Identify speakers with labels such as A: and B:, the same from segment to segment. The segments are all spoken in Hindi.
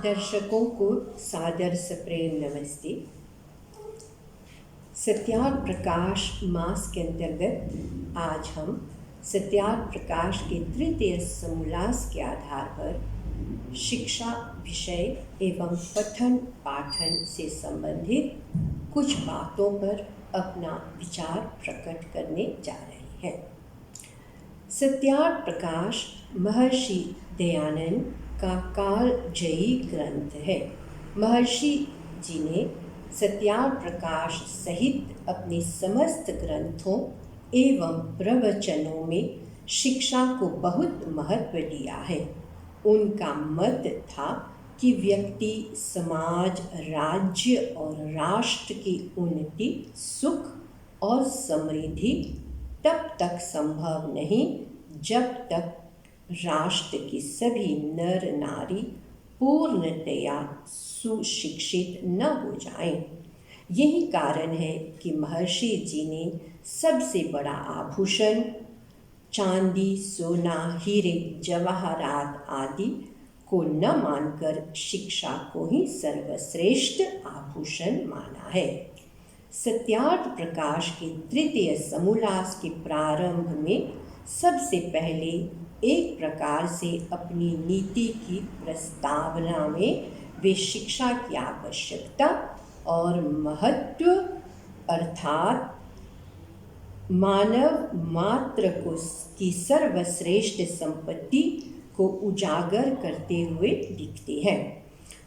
A: दर्शकों को सादर सप्रेम नमस्ते। सत्यार्थ प्रकाश मास के अंतर्गत आज हम सत्यार्थ प्रकाश के तृतीय समोल्लास के आधार पर शिक्षा विषय एवं पठन पाठन से संबंधित कुछ बातों पर अपना विचार प्रकट करने जा रहे हैं। सत्यार्थ प्रकाश महर्षि दयानंद का कालजयी ग्रंथ है। महर्षि जी ने सत्यार्थ प्रकाश सहित अपने समस्त ग्रंथों एवं प्रवचनों में शिक्षा को बहुत महत्व दिया है। उनका मत था कि व्यक्ति, समाज, राज्य और राष्ट्र की उन्नति, सुख और समृद्धि तब तक संभव नहीं जब तक राष्ट्र के सभी नर नारी पूर्णतया सुशिक्षित न हो जाएं। यही कारण है कि महर्षि जी ने सबसे बड़ा आभूषण चांदी, सोना, हीरे, जवाहरात आदि को न मानकर शिक्षा को ही सर्वश्रेष्ठ आभूषण माना है। सत्यार्थ प्रकाश के तृतीय समोल्लास के प्रारंभ में सबसे पहले एक प्रकार से अपनी नीति की प्रस्तावना में वे शिक्षा की आवश्यकता और महत्व अर्थात मानव मात्र की सर्वश्रेष्ठ संपत्ति को उजागर करते हुए दिखते हैं।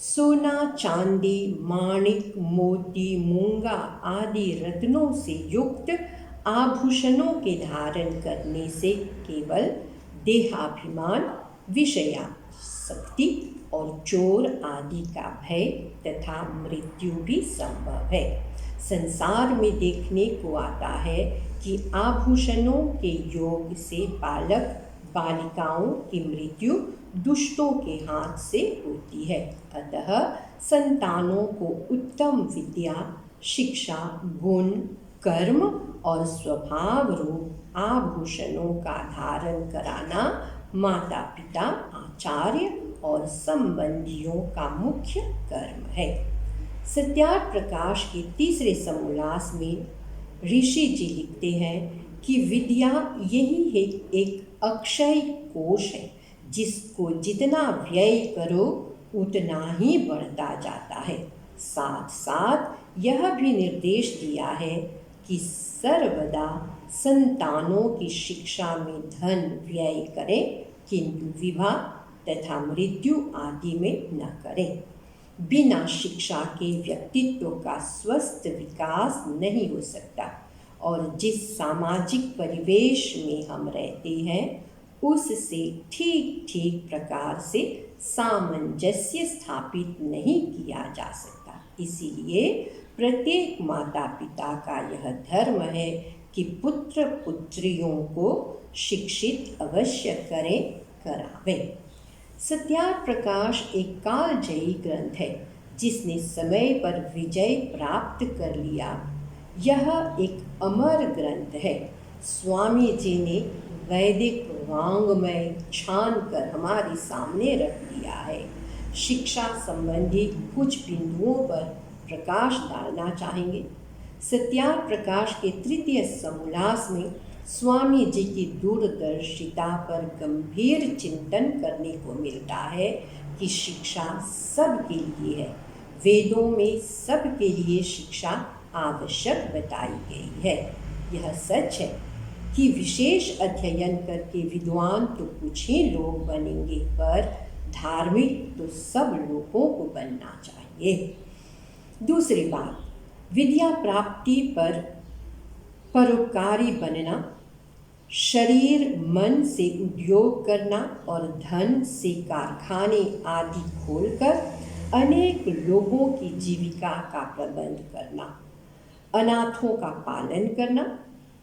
A: सोना, चांदी, माणिक, मोती, मूंगा आदि रत्नों से युक्त आभूषणों के धारण करने से केवल देहाभिमान, विषयासक्ति और चोर आदि का भय तथा मृत्यु भी संभव है। संसार में देखने को आता है कि आभूषणों के योग से बालक बालिकाओं की मृत्यु दुष्टों के हाथ से होती है। अतः संतानों को उत्तम विद्या, शिक्षा, गुण, कर्म और स्वभाव रूप आभूषणों का धारण कराना माता पिता, आचार्य और संबंधियों का मुख्य कर्म है। सत्यार्थ प्रकाश के तीसरे समोल्लास में ऋषि जी लिखते हैं कि विद्या यही है एक अक्षय कोश है, जिसको जितना व्यय करो उतना ही बढ़ता जाता है। साथ साथ यह भी निर्देश दिया है कि सर्वदा संतानों की शिक्षा में धन व्यय करें, किंतु विवाह तथा मृत्यु आदि में न करें। बिना शिक्षा के व्यक्तित्व का स्वस्थ विकास नहीं हो सकता और जिस सामाजिक परिवेश में हम रहते हैं उससे ठीक ठीक प्रकार से सामंजस्य स्थापित नहीं किया जा सकता। इसीलिए प्रत्येक माता पिता का यह धर्म है कि पुत्र पुत्रियों को शिक्षित अवश्य करें, करावें। सत्यार्थ प्रकाश एक कालजयी ग्रंथ है जिसने समय पर विजय प्राप्त कर लिया। यह एक अमर ग्रंथ है। स्वामी जी ने वैदिक वाङ्मय छान कर हमारे सामने रख दिया है। शिक्षा संबंधी कुछ बिंदुओं पर प्रकाश डालना चाहेंगे। सत्यार्थ प्रकाश के तृतीय समोल्लास में स्वामी जी की दूरदर्शिता पर गंभीर चिंतन करने को मिलता है कि शिक्षा सबके लिए है। वेदों में सबके लिए शिक्षा आवश्यक बताई गई है। यह सच है कि विशेष अध्ययन करके विद्वान तो कुछ ही लोग बनेंगे, पर धार्मिक तो सब लोगों को बनना चाहिए। दूसरी बात, विद्या प्राप्ति पर परोपकारी बनना, शरीर मन से उद्योग करना और धन से कारखाने आदि खोलकर अनेक लोगों की जीविका का प्रबंध करना, अनाथों का पालन करना।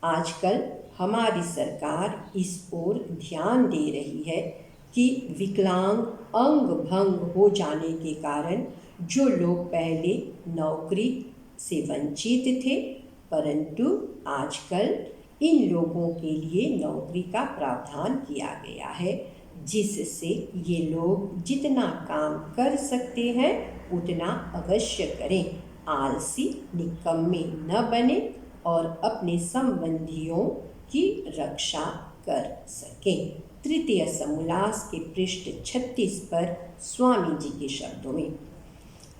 A: आजकल हमारी सरकार इस ओर ध्यान दे रही है कि विकलांग, अंग भंग हो जाने के कारण जो लोग पहले नौकरी से वंचित थे, परंतु आजकल इन लोगों के लिए नौकरी का प्रावधान किया गया है। जिससे ये लोग जितना काम कर सकते हैं उतना अवश्य करें, आलसी निकम्मे न बने और अपने संबंधियों की रक्षा कर सकें। तृतीय समोल्लास के पृष्ठ 36 पर स्वामी जी के शब्दों में,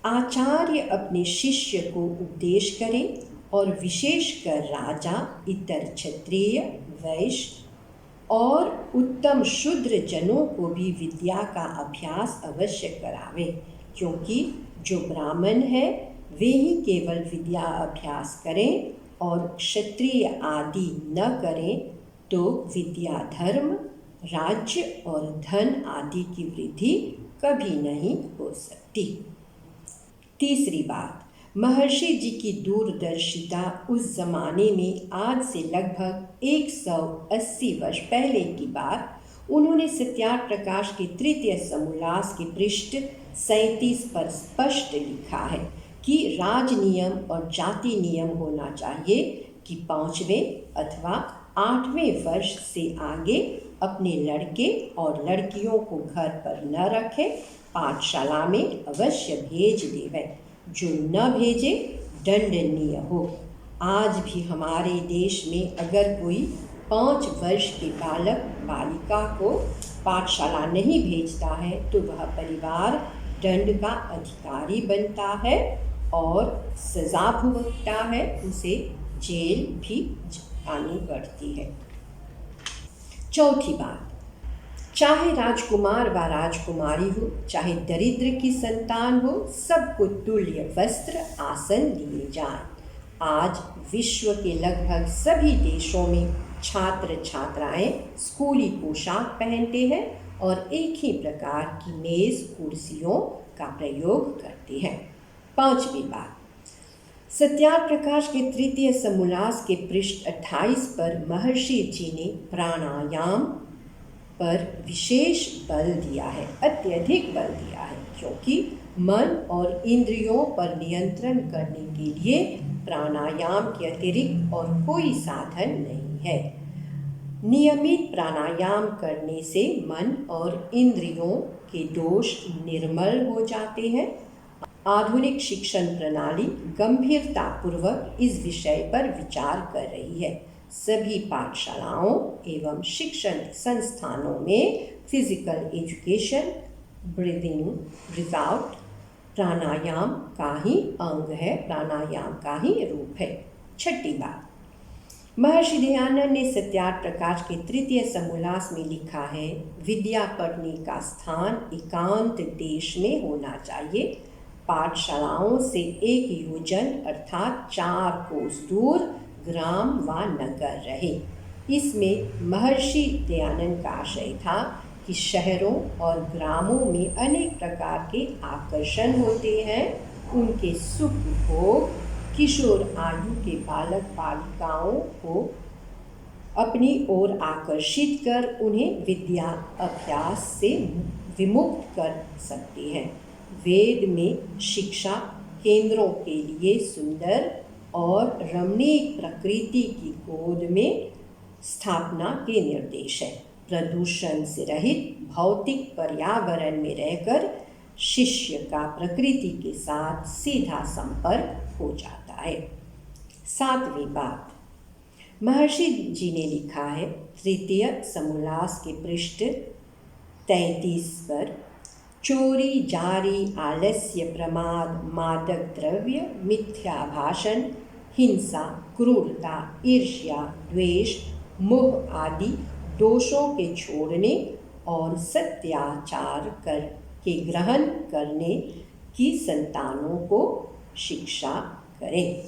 A: आचार्य अपने शिष्य को उपदेश करें और विशेषकर राजा, इतर क्षत्रिय, वैश्य और उत्तम शूद्र जनों को भी विद्या का अभ्यास अवश्य करावे, क्योंकि जो ब्राह्मण है वे ही केवल विद्या अभ्यास करें और क्षत्रिय आदि न करें तो विद्या, धर्म, राज्य और धन आदि की वृद्धि कभी नहीं हो सकती। तीसरी बात, महर्षि जी की दूरदर्शिता उस जमाने में आज से लगभग 180 वर्ष पहले की बात। उन्होंने सत्यार्थ प्रकाश के तृतीय समोल्लास के पृष्ठ 37 पर स्पष्ट लिखा है कि राज नियम और जाति नियम होना चाहिए कि 5वें अथवा 8वें वर्ष से आगे अपने लड़के और लड़कियों को घर पर न रखें, पाठशाला में अवश्य भेज देवें, जो न भेजे दंडनीय हो। आज भी हमारे देश में अगर कोई 5 वर्ष के बालक बालिका को पाठशाला नहीं भेजता है तो वह परिवार दंड का अधिकारी बनता है और सजा भुगतता है, उसे जेल भी आनी पड़ती है। चौथी बात, चाहे राजकुमार व राजकुमारी हो, चाहे दरिद्र की संतान हो, सबको तुल्य वस्त्र आसन दिए जाएं। आज विश्व के लगभग सभी देशों में छात्र छात्राएं स्कूली पोशाक पहनते हैं और एक ही प्रकार की मेज कुर्सियों का प्रयोग करते हैं। पांचवी बात, सत्यार्थ प्रकाश के तृतीय समोल्लास के पृष्ठ 28 पर महर्षि जी ने प्राणायाम पर विशेष बल दिया है, अत्यधिक बल दिया है, क्योंकि मन और इंद्रियों पर नियंत्रण करने के लिए प्राणायाम के अतिरिक्त और कोई साधन नहीं है। नियमित प्राणायाम करने से मन और इंद्रियों के दोष निर्मल हो जाते हैं। आधुनिक शिक्षण प्रणाली गंभीरतापूर्वक इस विषय पर विचार कर रही है। सभी पाठशालाओं एवं शिक्षण संस्थानों में physical education, breathing, breath out pranayama का ही अंग है, प्राणायाम का ही रूप है। छठी बात, महर्षि दयानंद ने सत्यार्थ प्रकाश के तृतीय समोल्लास में लिखा है, विद्या पढ़ने का स्थान एकांत देश में होना चाहिए। पाठशालाओं से 1 योजन अर्थात 4 कोस दूर ग्राम व नगर रहे। इसमें महर्षि दयानंद का आशय था कि शहरों और ग्रामों में अनेक प्रकार के आकर्षण होते हैं। उनके सुख भोग किशोर आयु के बालक बालिकाओं को अपनी ओर आकर्षित कर उन्हें विद्या अभ्यास से विमुक्त कर सकते हैं। वेद में शिक्षा केंद्रों के लिए सुंदर और रमणीक प्रकृति की गोद में स्थापना के निर्देश है। प्रदूषण से रहित भौतिक पर्यावरण में रहकर शिष्य का प्रकृति के साथ सीधा संपर्क हो जाता है। 7वीं बात, महर्षि जी ने लिखा है तृतीय समोल्लास के पृष्ठ 33 पर, चोरी, जारी, आलस्य, प्रमाद, मादक द्रव्य, मिथ्या भाषण, हिंसा, क्रूरता, ईर्ष्या, द्वेष, मोह आदि दोषों के छोड़ने और सत्याचार कर के ग्रहण करने की संतानों को शिक्षा करें।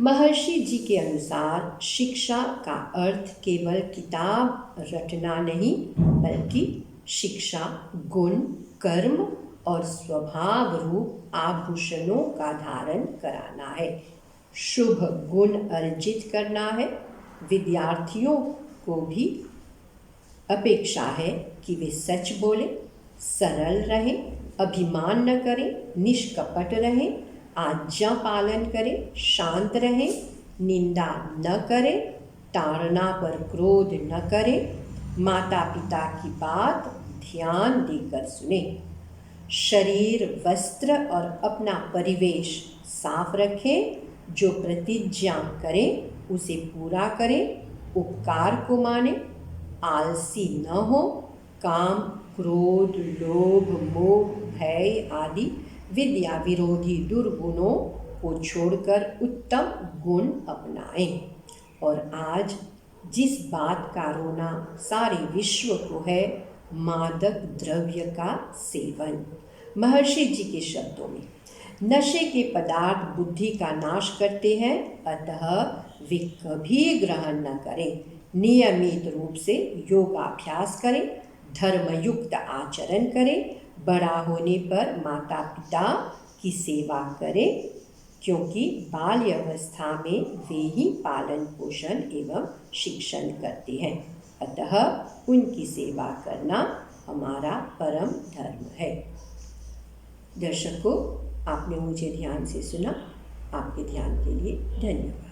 A: महर्षि जी के अनुसार शिक्षा का अर्थ केवल किताब रटना नहीं, बल्कि शिक्षा गुण, कर्म और स्वभाव रूप आभूषणों का धारण कराना है। शुभ गुण अर्जित करना है। विद्यार्थियों को भी अपेक्षा है कि वे सच बोलें, सरल रहें, अभिमान न करें, निष्कपट रहें, आज्ञा पालन करें, शांत रहें, निंदा न करें, ताड़ना पर क्रोध न करें, माता पिता की बात ध्यान देकर सुने। शरीर, वस्त्र और अपना परिवेश साफ रखें। जो प्रतिज्ञा करें उसे पूरा करें। उपकार को माने, आलसी न हो। काम, क्रोध, लोभ, मोह, भय आदि विद्या विरोधी दुर्गुणों को छोड़कर उत्तम गुण अपनाएं। और आज जिस बात का रोना सारे विश्व को है, मादक द्रव्य का सेवन। महर्षि जी के शब्दों में, नशे के पदार्थ बुद्धि का नाश करते हैं, अतः वे कभी ग्रहण न करें। नियमित रूप से योगाभ्यास करें, धर्मयुक्त आचरण करें। बड़ा होने पर माता पिता की सेवा करें, क्योंकि बाल्यावस्था में वे ही पालन पोषण एवं शिक्षण करते हैं। अतः उनकी सेवा करना हमारा परम धर्म है। दर्शकों, आपने मुझे ध्यान से सुना। आपके ध्यान के लिए धन्यवाद।